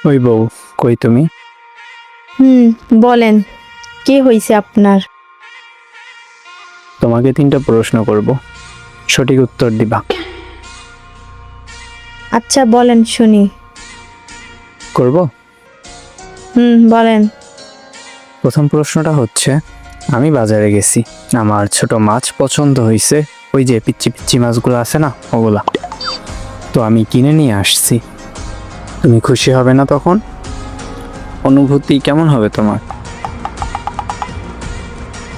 ওই বউ, কই তুমি? বলেন, কি হয়েছে আপনার? তোমাকে 3টা প্রশ্ন করব, সঠিক উত্তর দিবা। আচ্ছা বলেন শুনি। করব? বলেন। প্রথম প্রশ্নটা হচ্ছে, আমি বাজারে গেছি, আমার ছোট মাছ পছন্দ হয়েছে, ওই যে পিচ্চি পিচ্চি মাছগুলো আছে না, ওগুলা। তো আমি কিনে নিয়ে আসছি। তুমি খুশি হবে না তখন? অনুভূতি কেমন হবে তোমার?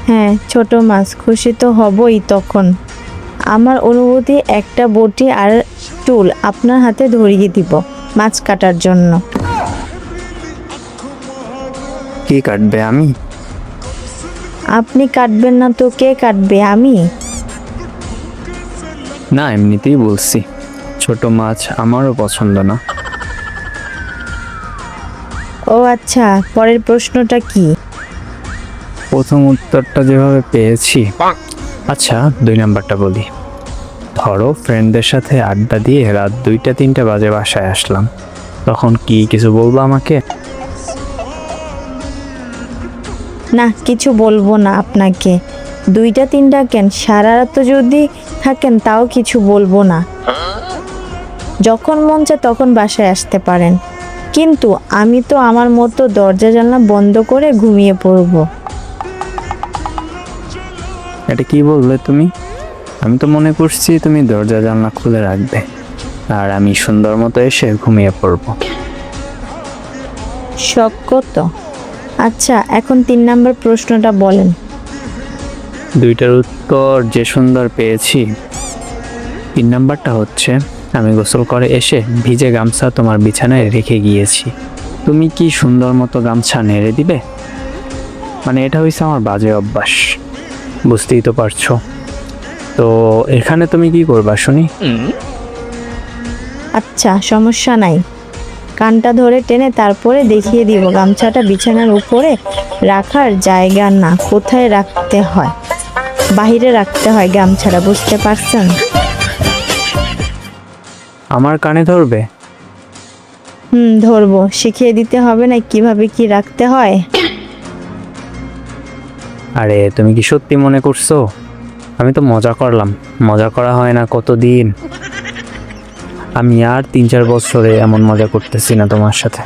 হ্যাঁ, ছোট মাছ, খুশি তো হবই তখন। আমার অনুভূতি একটা বটি আর চুল আপনার হাতে ধরিয়ে দিব মাছ কাটার জন্য। কি কাটবে, আমি? আপনি কাটবেন না তো কে কাটবে? আমি। না, এমনিতেই বলছি, ছোট মাছ আমারও পছন্দ না। ও আচ্ছা, পরের প্রশ্নটা কি? প্রথম উত্তরটা যেভাবে পেয়েছি। আচ্ছা, 2 নাম্বারটা বলি। ধরো ফ্রেন্ডদের সাথে আড্ডা দিয়ে রাত 2টা 3টা বাজে বাসায় আসলাম, তখন কি কিছু বলবো আমাকে? না, কিছু বলবো না আপনাকে। 2টা 3টা কেন, সারা রাত যদি থাকেন তাও কিছু বলবো না। যখন মন চায় তখন বাসায় আসতে পারেন, কিন্তু আমি তো আমার মতো দরজা জানলা বন্ধ করে ঘুমিয়ে পড়বো। এটা কি বললে তুমি? আমি তো মনে করছি তুমি দরজা জানলা খুলে রাখবে, আর আমি সুন্দর মতো এসে ঘুমিয়ে পড়বো। শখ কত? আচ্ছা, এখন 3 নম্বর প্রশ্নটা বলেন। 2টার উত্তর যে সুন্দর পেয়েছি। 3 নাম্বারটা হচ্ছে, আমি গোসল করে এসে ভিজে গামছা তোমার বিছানায় রেখে গিয়েছি, তুমি কি সুন্দর মতো গামছা নেড়ে দিবে? মানে এটা হয়েছে আমার বাজে অভ্যাস, বুঝতেই তো পারছো। তো এখানে তুমি কি করবা শুনি? আচ্ছা, সমস্যা নাই, কানটা ধরে টেনে তারপরে দেখিয়ে দিব গামছাটা বিছানার উপরে রাখার জায়গা না, কোথায় রাখতে হয়। বাহিরে রাখতে হয় গামছাটা, বুঝতে পারছেন? আমার কানে ধরবে? ধরবো। শিখিয়ে দিতে হবে না কিভাবে কি রাখতে হয়? আরে তুমি কি সত্যি মনে করছো? আমি তো মজা করলাম, মজা করা হয় না কতদিন। আমি আর 3-4 বছরে এমন মজা করতেছি না তোমার সাথে।